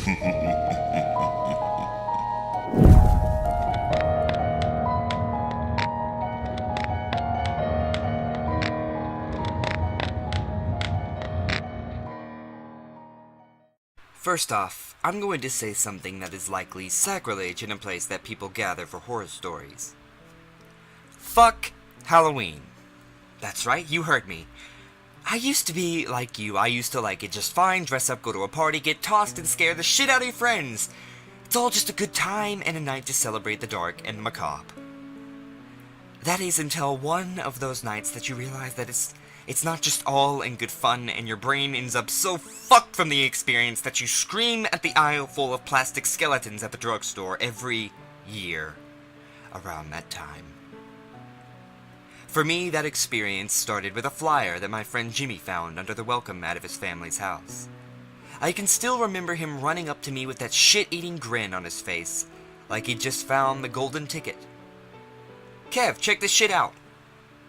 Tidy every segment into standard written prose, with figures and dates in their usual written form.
First off, I'm going to say something that is likely sacrilege in a place that people gather for horror stories. Fuck Halloween. That's right, you heard me. I used to be like you. I used to like it just fine, dress up, go to a party, get tossed, and scare the shit out of your friends. It's all just a good time and a night to celebrate the dark and the macabre. That is until one of those nights that you realize that it's not just all in good fun, and your brain ends up so fucked from the experience that you scream at the aisle full of plastic skeletons at the drugstore every year around that time. For me, that experience started with a flyer that my friend Jimmy found under the welcome mat of his family's house. I can still remember him running up to me with that shit-eating grin on his face, like he'd just found the golden ticket. "Kev, check this shit out."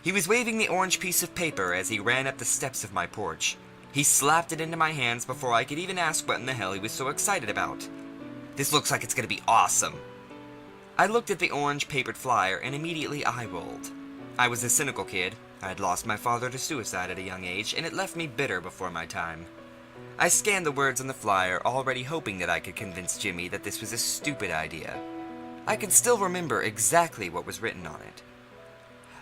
He was waving the orange piece of paper as he ran up the steps of my porch. He slapped it into my hands before I could even ask what in the hell he was so excited about. "This looks like it's gonna be awesome." I looked at the orange papered flyer and immediately eye-rolled. I was a cynical kid. I had lost my father to suicide at a young age, and it left me bitter before my time. I scanned the words on the flyer, already hoping that I could convince Jimmy that this was a stupid idea. I can still remember exactly what was written on it.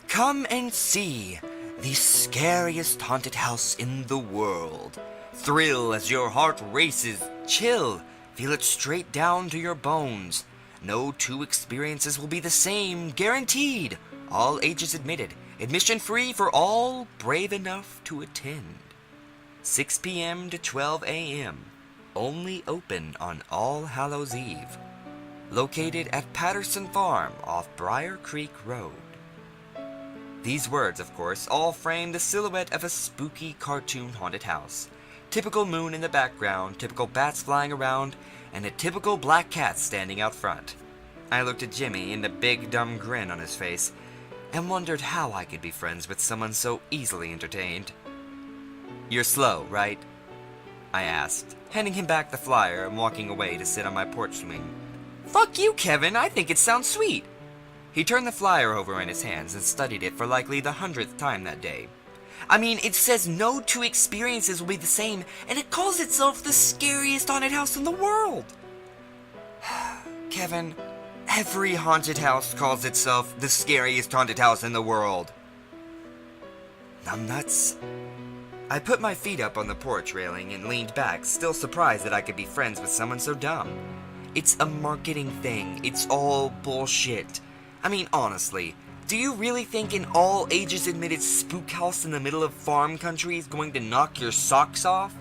"Come and see the scariest haunted house in the world. Thrill as your heart races. Chill. Feel it straight down to your bones. No two experiences will be the same. Guaranteed. All ages admitted. Admission free for all brave enough to attend. 6 p.m. to 12 a.m. Only open on All Hallows Eve. Located at Patterson Farm off Briar Creek Road." These words, of course, all frame the silhouette of a spooky cartoon haunted house. Typical moon in the background, typical bats flying around, and a typical black cat standing out front. I looked at Jimmy and the big dumb grin on his face, and wondered how I could be friends with someone so easily entertained. "You're slow, right?" I asked, handing him back the flyer and walking away to sit on my porch swing. "Fuck you, Kevin, I think it sounds sweet." He turned the flyer over in his hands and studied it for likely the 100th time that day. "I mean, it says no two experiences will be the same, and it calls itself the scariest haunted house in the world." "Kevin, every haunted house calls itself the scariest haunted house in the world." "Numbnuts." I put my feet up on the porch railing and leaned back, still surprised that I could be friends with someone so dumb. It's a marketing thing. It's all bullshit. I mean, honestly, do you really think an all-ages admitted spook house in the middle of farm country is going to knock your socks off?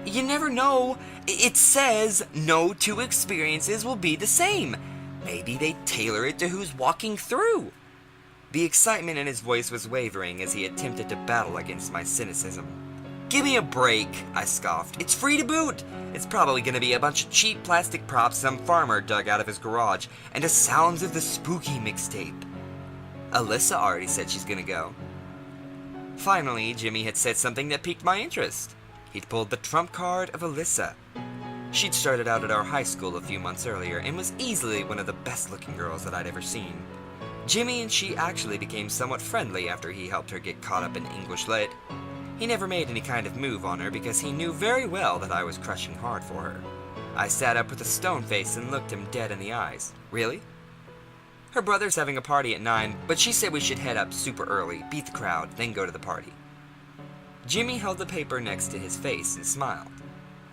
You never know. It says no two experiences will be the same. Maybe they tailor it to who's walking through. The excitement in his voice was wavering as he attempted to battle against my cynicism. "Give me a break," I scoffed. "It's free to boot. It's probably going to be a bunch of cheap plastic props some farmer dug out of his garage, and a Sounds of the Spooky mixtape. Alyssa already said she's going to go." Finally, Jimmy had said something that piqued my interest. He'd pulled the trump card of Alyssa. She'd started out at our high school a few months earlier, and was easily one of the best-looking girls that I'd ever seen. Jimmy and she actually became somewhat friendly after he helped her get caught up in English Lit. He never made any kind of move on her because he knew very well that I was crushing hard for her. I sat up with a stone face and looked him dead in the eyes. "Really?" "Her brother's having a party at 9, but she said we should head up super early, beat the crowd, then go to the party." Jimmy held the paper next to his face and smiled.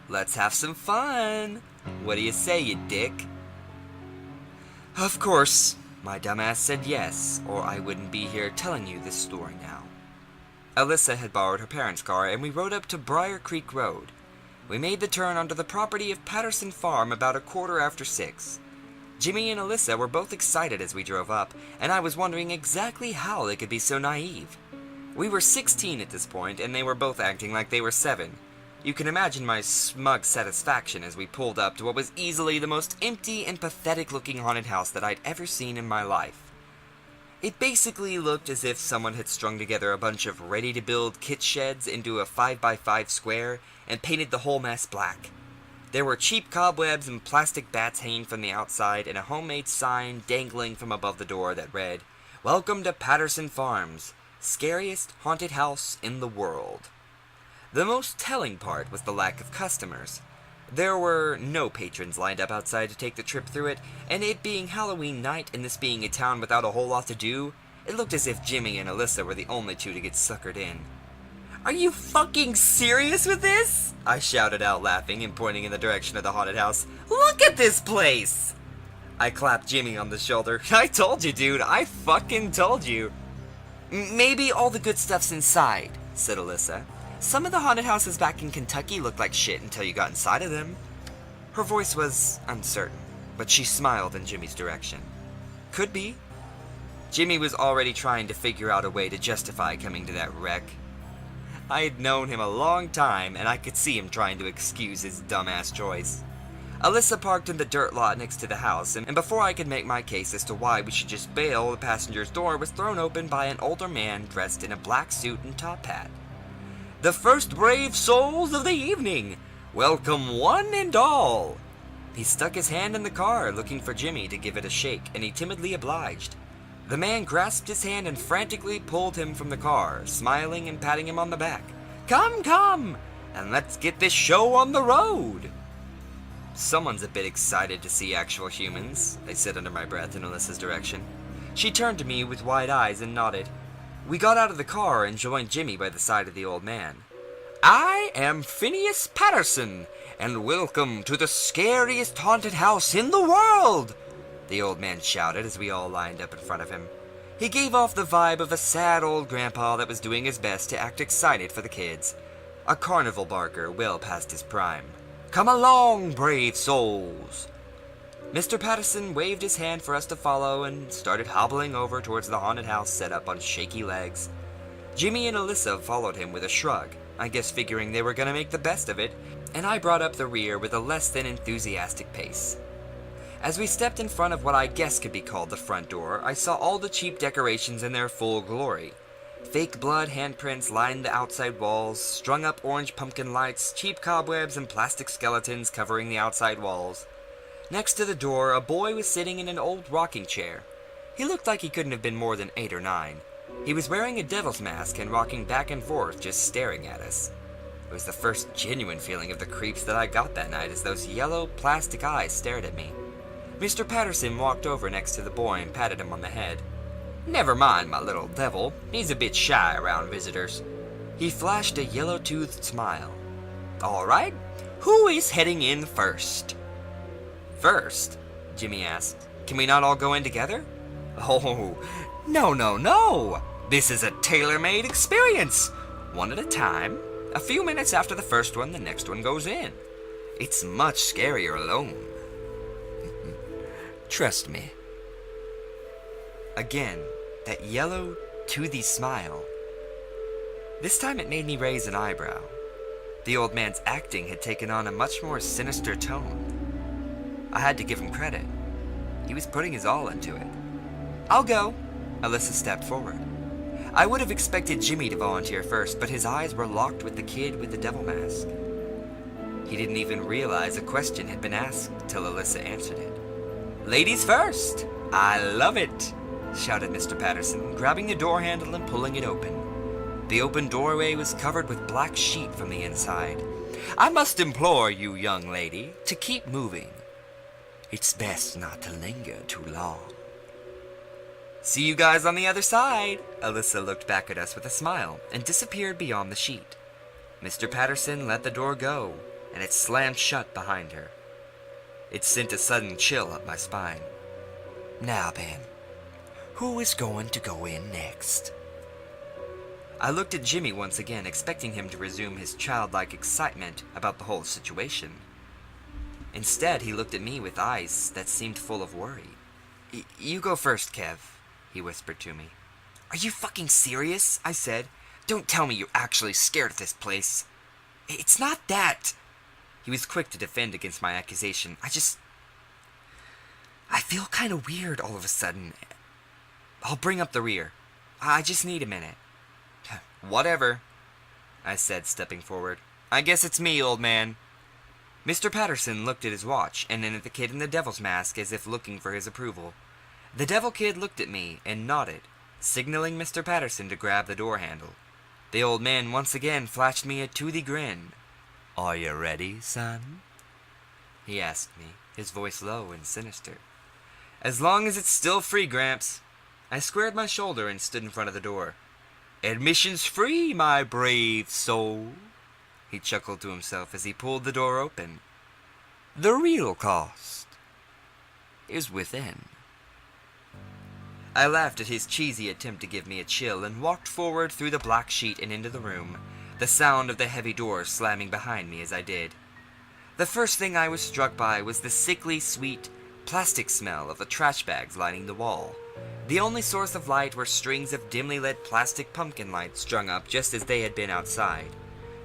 "Let's have some fun. What do you say, you dick?" Of course, my dumbass said yes, or I wouldn't be here telling you this story now. Alyssa had borrowed her parents' car, and we rode up to Briar Creek Road. We made the turn onto the property of Patterson Farm about 6:15. Jimmy and Alyssa were both excited as we drove up, and I was wondering exactly how they could be so naive. We were 16 at this point, and they were both acting like they were 7. You can imagine my smug satisfaction as we pulled up to what was easily the most empty and pathetic-looking haunted house that I'd ever seen in my life. It basically looked as if someone had strung together a bunch of ready-to-build kit sheds into a 5x5 square and painted the whole mess black. There were cheap cobwebs and plastic bats hanging from the outside, and a homemade sign dangling from above the door that read, "Welcome to Patterson Farms, scariest haunted house in the world." The most telling part was the lack of customers. There were no patrons lined up outside to take the trip through it, and it being Halloween night and this being a town without a whole lot to do, it looked as if Jimmy and Alyssa were the only two to get suckered in. "Are you fucking serious with this?" I shouted out, laughing and pointing in the direction of the haunted house. "Look at this place!" I clapped Jimmy on the shoulder. "I told you, dude. I fucking told you." "Maybe all the good stuff's inside," said Alyssa. "Some of the haunted houses back in Kentucky looked like shit until you got inside of them." Her voice was uncertain, but she smiled in Jimmy's direction. "Could be." Jimmy was already trying to figure out a way to justify coming to that wreck. I had known him a long time, and I could see him trying to excuse his dumbass choice. Alyssa parked in the dirt lot next to the house, and before I could make my case as to why we should just bail, the passenger's door was thrown open by an older man dressed in a black suit and top hat. "The first brave souls of the evening! Welcome one and all!" He stuck his hand in the car, looking for Jimmy to give it a shake, and he timidly obliged. The man grasped his hand and frantically pulled him from the car, smiling and patting him on the back. "Come, come, and let's get this show on the road!" "Someone's a bit excited to see actual humans," I said under my breath in Alyssa's direction. She turned to me with wide eyes and nodded. We got out of the car and joined Jimmy by the side of the old man. "I am Phineas Patterson, and welcome to the scariest haunted house in the world!" the old man shouted as we all lined up in front of him. He gave off the vibe of a sad old grandpa that was doing his best to act excited for the kids. A carnival barker well past his prime. "Come along, brave souls!" Mr. Patterson waved his hand for us to follow and started hobbling over towards the haunted house set up on shaky legs. Jimmy and Alyssa followed him with a shrug, I guess figuring they were going to make the best of it, and I brought up the rear with a less than enthusiastic pace. As we stepped in front of what I guess could be called the front door, I saw all the cheap decorations in their full glory. Fake blood handprints lined the outside walls, strung up orange pumpkin lights, cheap cobwebs, and plastic skeletons covering the outside walls. Next to the door, a boy was sitting in an old rocking chair. He looked like he couldn't have been more than 8 or 9. He was wearing a devil's mask and rocking back and forth, just staring at us. It was the first genuine feeling of the creeps that I got that night as those yellow plastic eyes stared at me. Mr. Patterson walked over next to the boy and patted him on the head. "Never mind my little devil, he's a bit shy around visitors." He flashed a yellow-toothed smile. "All right, who is heading in first?" "First?" Jimmy asked. "Can we not all go in together?" "Oh, no. This is a tailor-made experience. One at a time. A few minutes after the first one, the next one goes in. It's much scarier alone. Trust me." Again, that yellow, toothy smile. This time it made me raise an eyebrow. The old man's acting had taken on a much more sinister tone. I had to give him credit. He was putting his all into it. "I'll go." Alyssa stepped forward. I would have expected Jimmy to volunteer first, but his eyes were locked with the kid with the devil mask. He didn't even realize a question had been asked till Alyssa answered it. "Ladies first! I love it!" shouted Mr. Patterson, grabbing the door handle and pulling it open. The open doorway was covered with black sheet from the inside. "I must implore you, young lady, to keep moving. It's best not to linger too long." "See you guys on the other side!" Alyssa looked back at us with a smile and disappeared beyond the sheet. Mr. Patterson let the door go, and it slammed shut behind her. It sent a sudden chill up my spine. "Now then, who is going to go in next?" I looked at Jimmy once again, expecting him to resume his childlike excitement about the whole situation. Instead, he looked at me with eyes that seemed full of worry. You go first, Kev," he whispered to me. "Are you fucking serious?" I said. "Don't tell me you're actually scared of this place." "It's not that." He was quick to defend against my accusation. I feel kind of weird all of a sudden. I'll bring up the rear. I just need a minute." "Whatever," I said, stepping forward. "I guess it's me, old man." Mr. Patterson looked at his watch and then at the kid in the devil's mask as if looking for his approval. The devil kid looked at me and nodded, signaling Mr. Patterson to grab the door handle. The old man once again flashed me a toothy grin. "Are you ready, son?" he asked me, his voice low and sinister. "As long as it's still free, Gramps." I squared my shoulder and stood in front of the door. "Admission's free, my brave soul," he chuckled to himself as he pulled the door open. "The real cost is within." I laughed at his cheesy attempt to give me a chill and walked forward through the black sheet and into the room, the sound of the heavy door slamming behind me as I did. The first thing I was struck by was the sickly sweet plastic smell of the trash bags lining the wall. The only source of light were strings of dimly lit plastic pumpkin lights strung up just as they had been outside.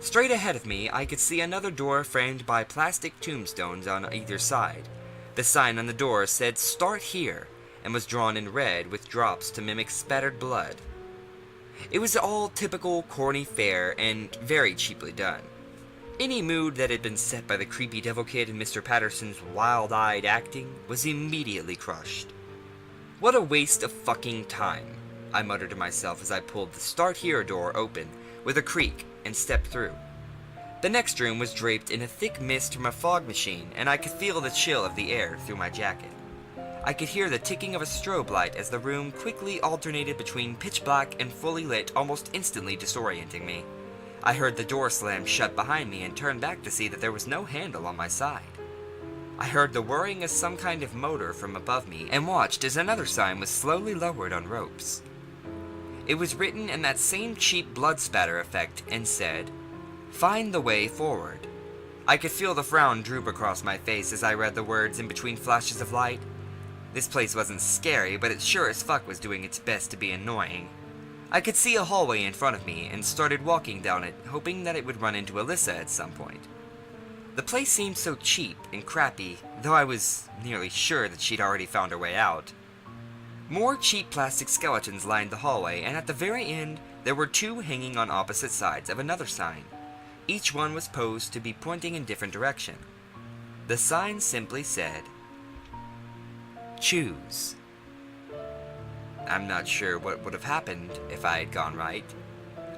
Straight ahead of me, I could see another door framed by plastic tombstones on either side. The sign on the door said "Start Here," and was drawn in red with drops to mimic spattered blood. It was all typical corny fare and very cheaply done. Any mood that had been set by the creepy devil kid and Mr. Patterson's wild-eyed acting was immediately crushed. "What a waste of fucking time," I muttered to myself as I pulled the "Start Here" door open with a creak and stepped through. The next room was draped in a thick mist from a fog machine, and I could feel the chill of the air through my jacket. I could hear the ticking of a strobe light as the room quickly alternated between pitch black and fully lit, almost instantly disorienting me. I heard the door slam shut behind me and turned back to see that there was no handle on my side. I heard the whirring of some kind of motor from above me and watched as another sign was slowly lowered on ropes. It was written in that same cheap blood spatter effect and said, "Find the way forward." I could feel the frown droop across my face as I read the words in between flashes of light. This place wasn't scary, but it sure as fuck was doing its best to be annoying. I could see a hallway in front of me and started walking down it, hoping that it would run into Alyssa at some point. The place seemed so cheap and crappy, though I was nearly sure that she'd already found her way out. More cheap plastic skeletons lined the hallway, and at the very end, there were two hanging on opposite sides of another sign. Each one was posed to be pointing in different direction. The sign simply said, "Choose." I'm not sure what would have happened if I had gone right.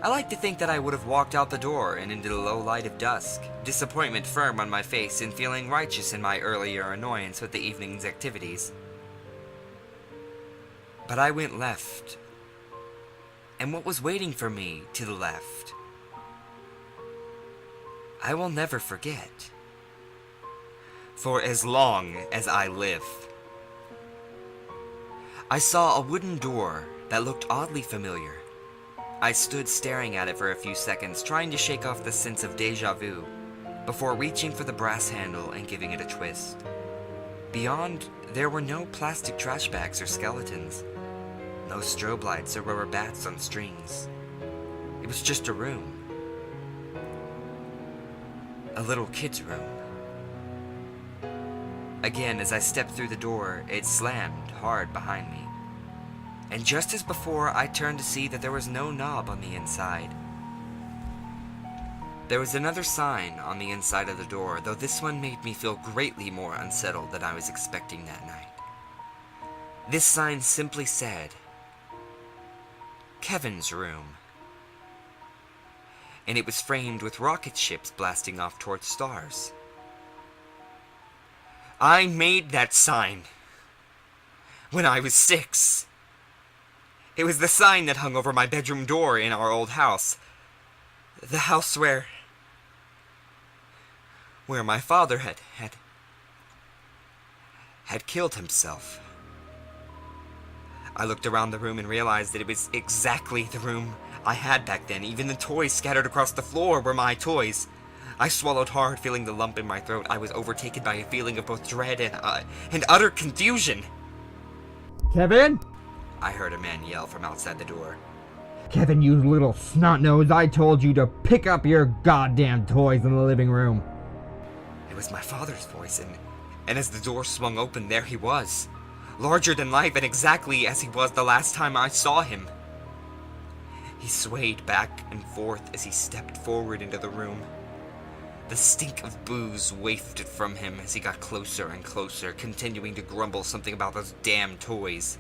I like to think that I would have walked out the door and into the low light of dusk, disappointment firm on my face and feeling righteous in my earlier annoyance with the evening's activities. But I went left. And what was waiting for me to the left? I will never forget. For as long as I live. I saw a wooden door that looked oddly familiar. I stood staring at it for a few seconds, trying to shake off the sense of déjà vu, before reaching for the brass handle and giving it a twist. Beyond, there were no plastic trash bags or skeletons. No strobe lights or rubber bats on strings. It was just a room. A little kid's room. Again, as I stepped through the door, it slammed hard behind me. And just as before, I turned to see that there was no knob on the inside. There was another sign on the inside of the door, though this one made me feel greatly more unsettled than I was expecting that night. This sign simply said, "Kevin's room." And it was framed with rocket ships blasting off towards stars. I made that sign when I was 6. It was the sign that hung over my bedroom door in our old house. The house where my father had killed himself. I looked around the room and realized that it was exactly the room I had back then. Even the toys scattered across the floor were my toys. I swallowed hard, feeling the lump in my throat. I was overtaken by a feeling of both dread and utter confusion. "Kevin?" I heard a man yell from outside the door. "Kevin, you little snot-nose, I told you to pick up your goddamn toys in the living room." It was my father's voice, and as the door swung open, there he was. Larger than life, and exactly as he was the last time I saw him. He swayed back and forth as he stepped forward into the room. The stink of booze wafted from him as he got closer and closer, continuing to grumble something about those damn toys.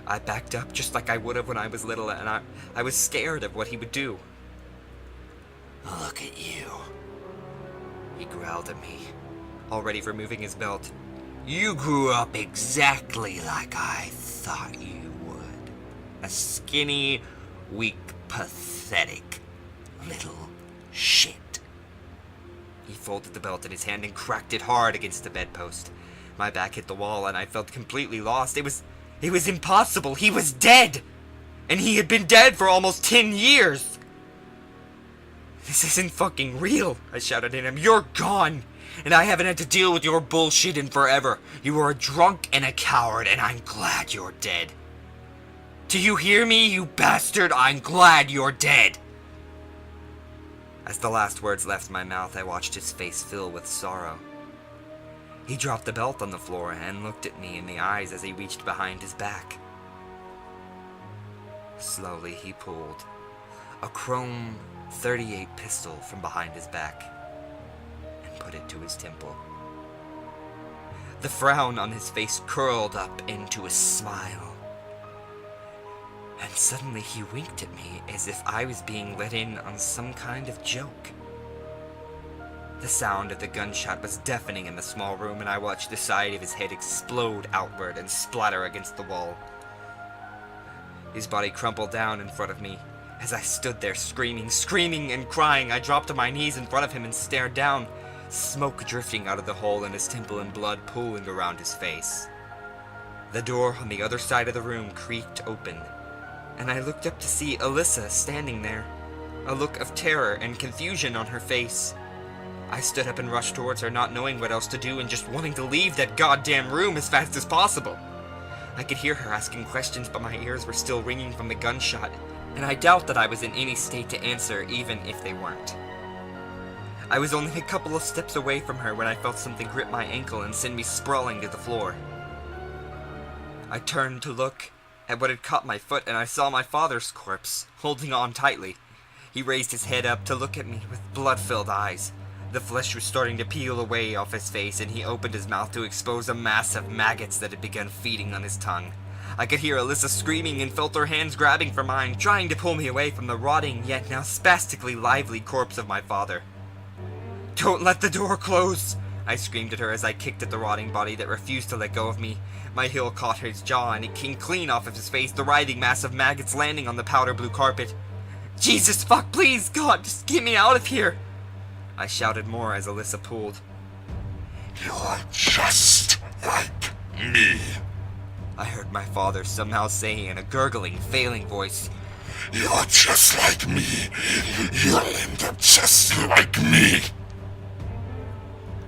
I backed up just like I would have when I was little, and I was scared of what he would do. "Look at you," he growled at me, already removing his belt. "You grew up exactly like I thought you would. A skinny, weak, pathetic little shit." He folded the belt in his hand and cracked it hard against the bedpost. My back hit the wall and I felt completely lost. It was impossible. He was dead! And he had been dead for almost 10 years! "This isn't fucking real," I shouted at him. "You're gone! And I haven't had to deal with your bullshit in forever. You are a drunk and a coward, and I'm glad you're dead. Do you hear me, you bastard? I'm glad you're dead!" As the last words left my mouth, I watched his face fill with sorrow. He dropped the belt on the floor and looked at me in the eyes as he reached behind his back. Slowly he pulled a chrome .38 pistol from behind his back and put it to his temple. The frown on his face curled up into a smile. And suddenly he winked at me as if I was being let in on some kind of joke. The sound of the gunshot was deafening in the small room, and I watched the side of his head explode outward and splatter against the wall. His body crumpled down in front of me. As I stood there screaming and crying, I dropped to my knees in front of him and stared down, smoke drifting out of the hole in his temple and blood pooling around his face. The door on the other side of the room creaked open, and I looked up to see Alyssa standing there, a look of terror and confusion on her face. I stood up and rushed towards her, not knowing what else to do and just wanting to leave that goddamn room as fast as possible. I could hear her asking questions, but my ears were still ringing from the gunshot, and I doubt that I was in any state to answer, even if they weren't. I was only a couple of steps away from her when I felt something grip my ankle and send me sprawling to the floor. I turned to look at what had caught my foot, and I saw my father's corpse, holding on tightly. He raised his head up to look at me with blood-filled eyes. The flesh was starting to peel away off his face, and he opened his mouth to expose a mass of maggots that had begun feeding on his tongue. I could hear Alyssa screaming and felt her hands grabbing for mine, trying to pull me away from the rotting, yet now spastically lively corpse of my father. "Don't let the door close!" I screamed at her as I kicked at the rotting body that refused to let go of me. My heel caught his jaw, and it came clean off of his face, the writhing mass of maggots landing on the powder-blue carpet. "Jesus fuck, please, God, just get me out of here!" I shouted more as Alyssa pulled. "You're just like me," I heard my father somehow saying in a gurgling, failing voice. "You're just like me. You'll end up just like me."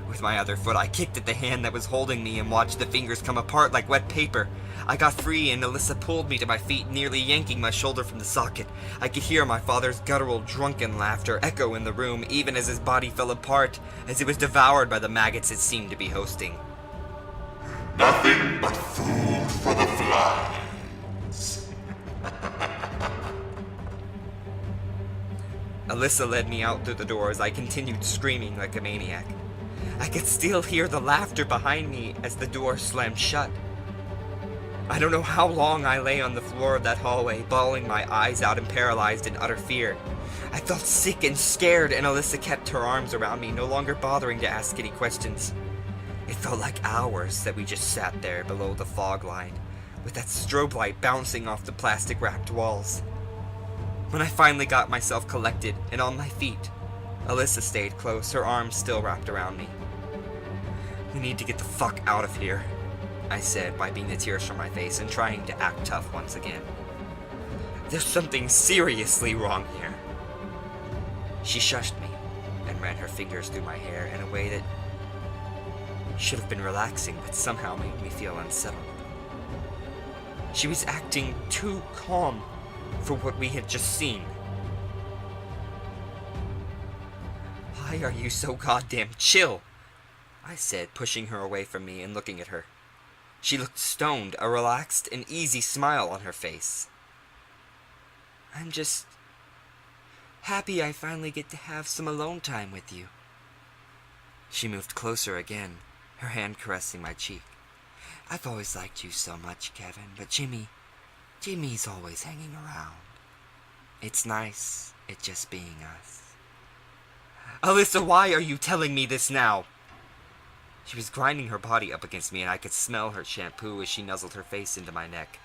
With my other foot, I kicked at the hand that was holding me and watched the fingers come apart like wet paper. I got free and Alyssa pulled me to my feet, nearly yanking my shoulder from the socket. I could hear my father's guttural, drunken laughter echo in the room, even as his body fell apart, as it was devoured by the maggots it seemed to be hosting. "Nothing but food for the flies." Alyssa led me out through the door as I continued screaming like a maniac. I could still hear the laughter behind me as the door slammed shut. I don't know how long I lay on the floor of that hallway, bawling my eyes out and paralyzed in utter fear. I felt sick and scared, and Alyssa kept her arms around me, no longer bothering to ask any questions. It felt like hours that we just sat there below the fog line, with that strobe light bouncing off the plastic-wrapped walls. When I finally got myself collected and on my feet, Alyssa stayed close, her arms still wrapped around me. "We need to get the fuck out of here," I said, wiping the tears from my face and trying to act tough once again. "There's something seriously wrong here." She shushed me and ran her fingers through my hair in a way that should have been relaxing, but somehow made me feel unsettled. She was acting too calm for what we had just seen. "Why are you so goddamn chill?" I said, pushing her away from me and looking at her. She looked stoned, a relaxed and easy smile on her face. "I'm just happy I finally get to have some alone time with you." She moved closer again, her hand caressing my cheek. I've always liked you so much, Kevin, but Jimmy's always hanging around. It's nice, it just being us. Alyssa, why are you telling me this now? She was grinding her body up against me, and I could smell her shampoo as she nuzzled her face into my neck.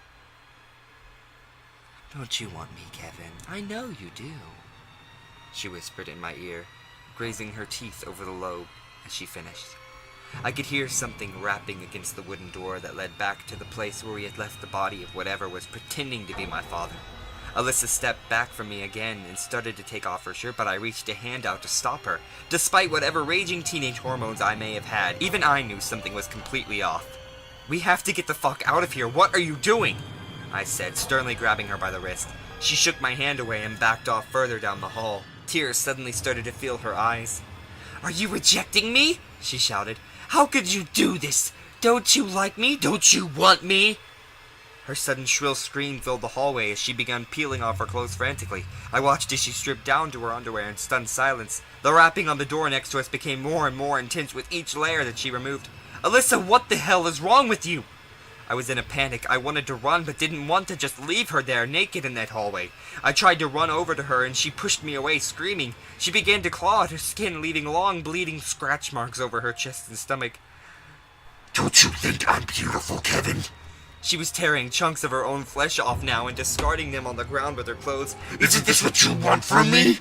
Don't you want me, Kevin? I know you do. She whispered in my ear, grazing her teeth over the lobe as she finished. I could hear something rapping against the wooden door that led back to the place where we had left the body of whatever was pretending to be my father. Alyssa stepped back from me again and started to take off her shirt, but I reached a hand out to stop her. Despite whatever raging teenage hormones I may have had, even I knew something was completely off. We have to get the fuck out of here. What are you doing? I said, sternly grabbing her by the wrist. She shook my hand away and backed off further down the hall. Tears suddenly started to fill her eyes. Are you rejecting me? She shouted. How could you do this? Don't you like me? Don't you want me? Her sudden shrill scream filled the hallway as she began peeling off her clothes frantically. I watched as she stripped down to her underwear in stunned silence. The rapping on the door next to us became more and more intense with each layer that she removed. Alyssa, what the hell is wrong with you? I was in a panic. I wanted to run, but didn't want to just leave her there, naked in that hallway. I tried to run over to her, and she pushed me away, screaming. She began to claw at her skin, leaving long, bleeding scratch marks over her chest and stomach. Don't you think I'm beautiful, Kevin? She was tearing chunks of her own flesh off now and discarding them on the ground with her clothes. Isn't this what you want from me?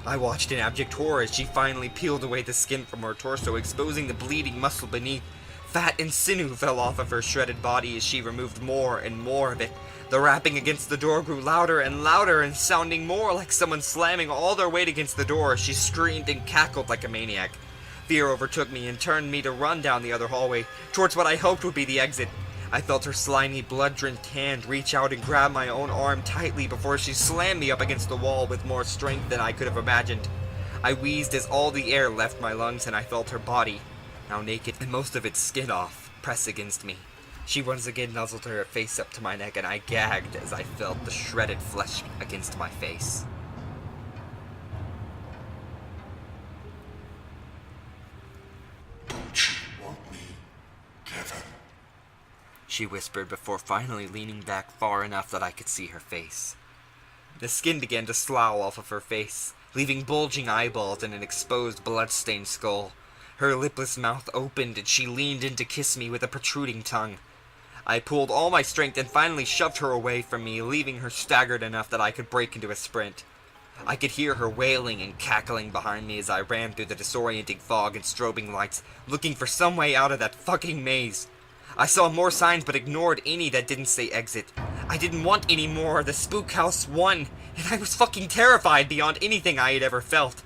I watched in abject horror as she finally peeled away the skin from her torso, exposing the bleeding muscle beneath. Fat and sinew fell off of her shredded body as she removed more and more of it. The rapping against the door grew louder and louder and sounding more like someone slamming all their weight against the door as she screamed and cackled like a maniac. Fear overtook me and turned me to run down the other hallway, towards what I hoped would be the exit. I felt her slimy, blood-drenched hand reach out and grab my own arm tightly before she slammed me up against the wall with more strength than I could have imagined. I wheezed as all the air left my lungs and I felt her body, now naked and most of its skin off, press against me. She once again nuzzled her face up to my neck and I gagged as I felt the shredded flesh against my face. Don't you want me, Kevin? She whispered before finally leaning back far enough that I could see her face. The skin began to slough off of her face, leaving bulging eyeballs and an exposed blood-stained skull. Her lipless mouth opened and she leaned in to kiss me with a protruding tongue. I pulled all my strength and finally shoved her away from me, leaving her staggered enough that I could break into a sprint. I could hear her wailing and cackling behind me as I ran through the disorienting fog and strobing lights, looking for some way out of that fucking maze. I saw more signs but ignored any that didn't say exit. I didn't want any more. The spook house won, and I was fucking terrified beyond anything I had ever felt.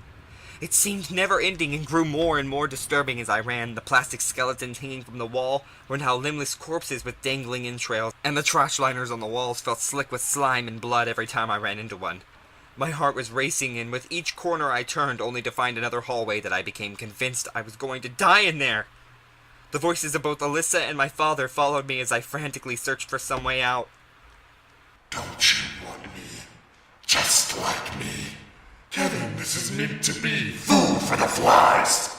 It seemed never-ending and grew more and more disturbing as I ran. The plastic skeletons hanging from the wall were now limbless corpses with dangling entrails, and the trash liners on the walls felt slick with slime and blood every time I ran into one. My heart was racing, and with each corner I turned only to find another hallway that I became convinced I was going to die in there. The voices of both Alyssa and my father followed me as I frantically searched for some way out. Don't you want me? Just like me? Kevin, this is meant to be food for the flies!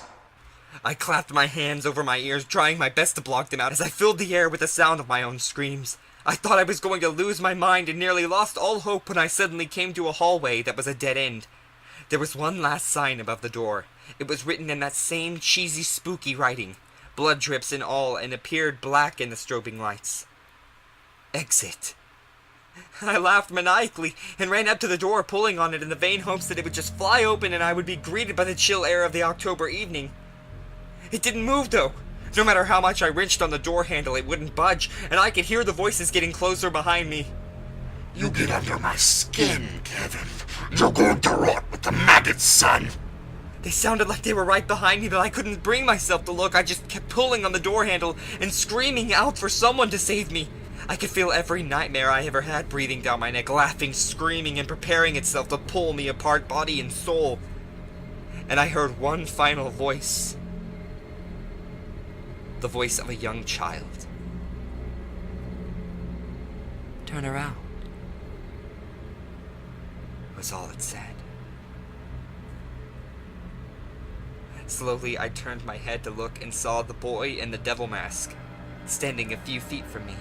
I clapped my hands over my ears, trying my best to block them out as I filled the air with the sound of my own screams. I thought I was going to lose my mind and nearly lost all hope when I suddenly came to a hallway that was a dead end. There was one last sign above the door. It was written in that same cheesy, spooky writing. Blood drips and all, and appeared black in the strobing lights. Exit. I laughed maniacally and ran up to the door, pulling on it in the vain hopes that it would just fly open and I would be greeted by the chill air of the October evening. It didn't move, though. No matter how much I wrenched on the door handle, it wouldn't budge, and I could hear the voices getting closer behind me. You get under my skin, Kevin. You're going to rot with the maggots, son. They sounded like they were right behind me, but I couldn't bring myself to look. I just kept pulling on the door handle and screaming out for someone to save me. I could feel every nightmare I ever had breathing down my neck, laughing, screaming, and preparing itself to pull me apart, body and soul. And I heard one final voice. The voice of a young child. Turn around, was all it said. Slowly, I turned my head to look and saw the boy in the devil mask, standing a few feet from me.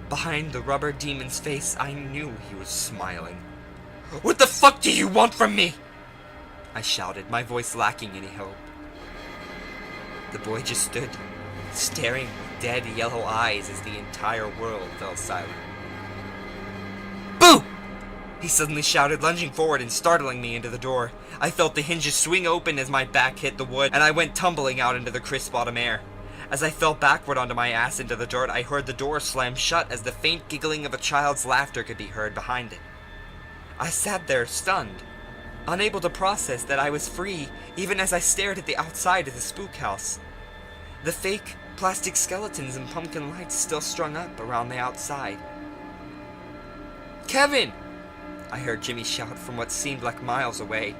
Behind the rubber demon's face, I knew he was smiling. "What the fuck do you want from me?" I shouted, my voice lacking any hope. The boy just stood, staring with dead yellow eyes as the entire world fell silent. "Boo!" he suddenly shouted, lunging forward and startling me into the door. I felt the hinges swing open as my back hit the wood, and I went tumbling out into the crisp autumn air. As I fell backward onto my ass into the dirt, I heard the door slam shut as the faint giggling of a child's laughter could be heard behind it. I sat there, stunned, unable to process that I was free, even as I stared at the outside of the spook house. The fake plastic skeletons and pumpkin lights still strung up around the outside. "Kevin!" I heard Jimmy shout from what seemed like miles away.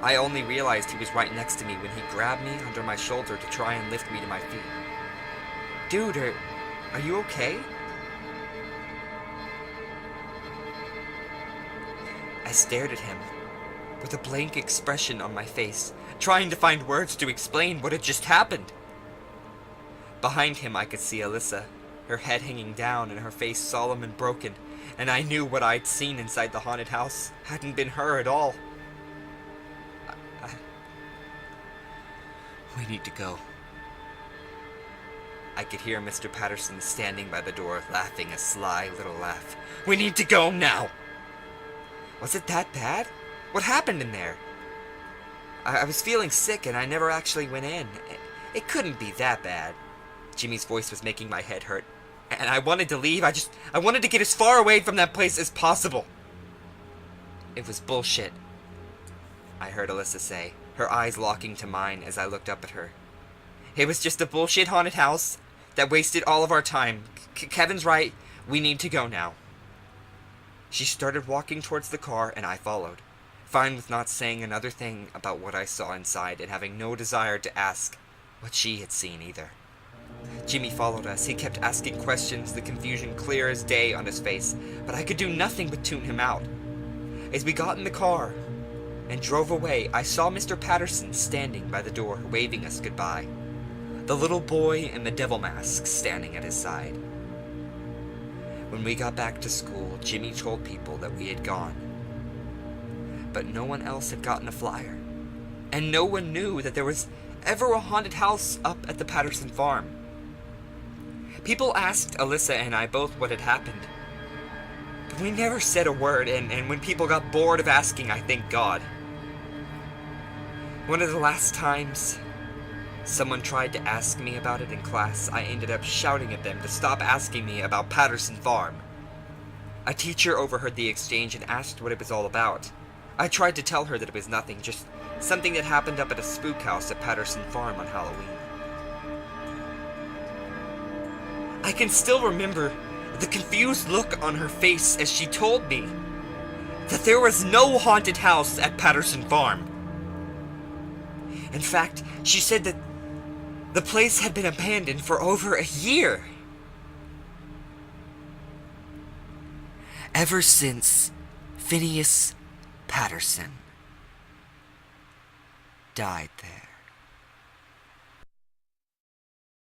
I only realized he was right next to me when he grabbed me under my shoulder to try and lift me to my feet. "Dude, are you okay?" I stared at him, with a blank expression on my face, trying to find words to explain what had just happened. Behind him I could see Alyssa, her head hanging down and her face solemn and broken, and I knew what I'd seen inside the haunted house hadn't been her at all. "We need to go." I could hear Mr. Patterson standing by the door, laughing a sly little laugh. "We need to go now!" Was it that bad? What happened in there? I was feeling sick and I never actually went in. It couldn't be that bad. Jimmy's voice was making my head hurt, and I wanted to leave. I wanted to get as far away from that place as possible. "It was bullshit," I heard Alyssa say, her eyes locking to mine as I looked up at her. "It was just a bullshit haunted house that wasted all of our time. Kevin's right. We need to go now." She started walking towards the car, and I followed, fine with not saying another thing about what I saw inside and having no desire to ask what she had seen either. Jimmy followed us. He kept asking questions, the confusion clear as day on his face, but I could do nothing but tune him out. As we got in the car and drove away, I saw Mr. Patterson standing by the door, waving us goodbye. The little boy in the devil mask standing at his side. When we got back to school, Jimmy told people that we had gone. But no one else had gotten a flyer. And no one knew that there was ever a haunted house up at the Patterson farm. People asked Alyssa and I both what had happened. But we never said a word, and when people got bored of asking, I thank God. One of the last times someone tried to ask me about it in class, I ended up shouting at them to stop asking me about Patterson Farm. A teacher overheard the exchange and asked what it was all about. I tried to tell her that it was nothing, just something that happened up at a spook house at Patterson Farm on Halloween. I can still remember the confused look on her face as she told me that there was no haunted house at Patterson Farm. In fact, she said that the place had been abandoned for over a year. Ever since Phineas Patterson died there.